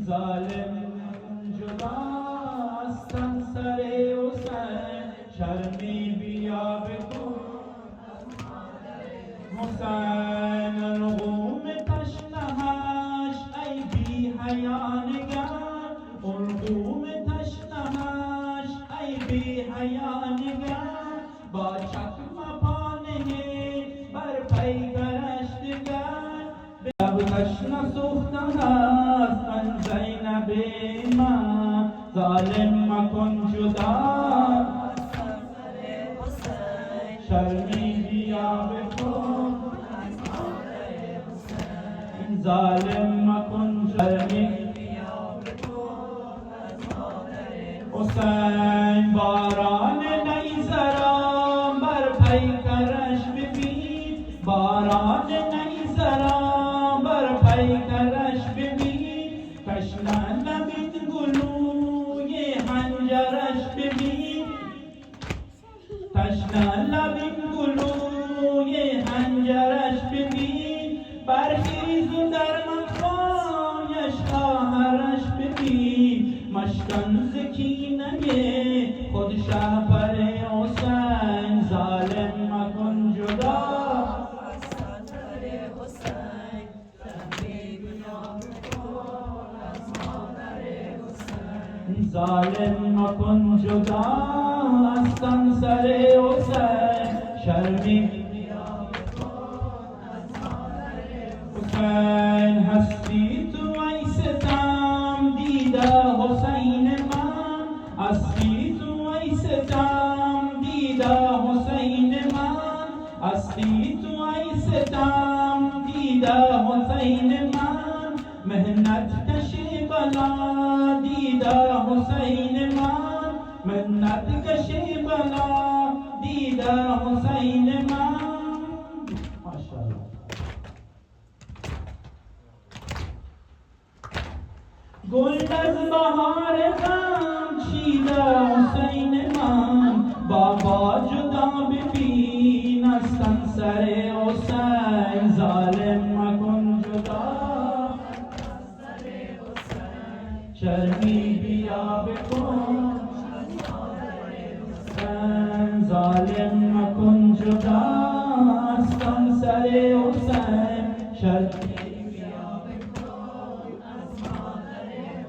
ظالم جداستن سر حسین شرمی بیا بکن حسین القوم تشنهش ای بی حیا نگر القوم تشنهش ای بی حیا نگر با چکم پانه بر پیکرش دگر لب تشنه سوخته هست من زینب من ظالم مکن جدا شرمی بیا بکن ظالم مکن شرمی حسین باران نیزرم بر پیکرش ببین باران نیزرم بر پیکرش ببین تشنه لبید گلوی حنجرش ببین تشنه لبید گلوی حنجرش ببین برخیز و در مخفایش خواهرش ببین مشکن زکینه خود شهپر حسین ظالم مکن جدا ظالم مکن جدا از تن سر حسین شرمی حسین هستی تو ای ستم دیده حسین من هستی تو ای ستم دیده حسین من هستی تو ای ستم دیده حسین من مهنت کشی بلا دیده حسین من منت کشی بلا دیده حسین من ماشاءالله گل از بهار غم چیده حسین من بابا جدا ببین از تن سر حسین ظالم مکن جدا شرمی بیا بکن ظالم مکن جدا از تن سر حسین شرمی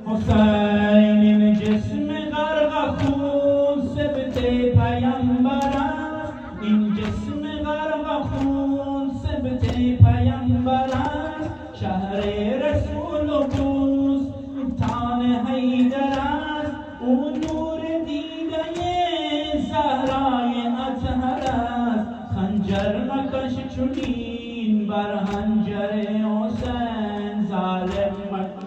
حسین این جسم غرق خون سبت پیامبر است این جسم غرق خون سبت پیامبر است شهر رسول و بوستان حیدر است او نور دیده زهرای اطهر است خنجر مکش چنین بر حنجر حسین ظالم مکن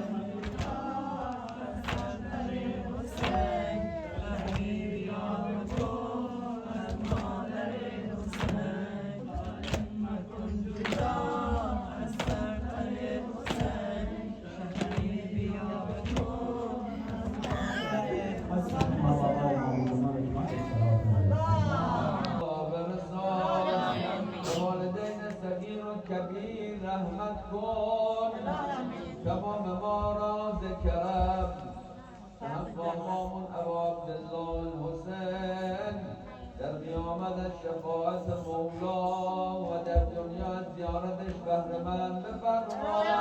کبیر رحمت کن تمام ما را ذکرم با مامون ابا عبدالله الحسین در قیامت شفاعت مولا و در دنیا زیارتش بهره مند بفرما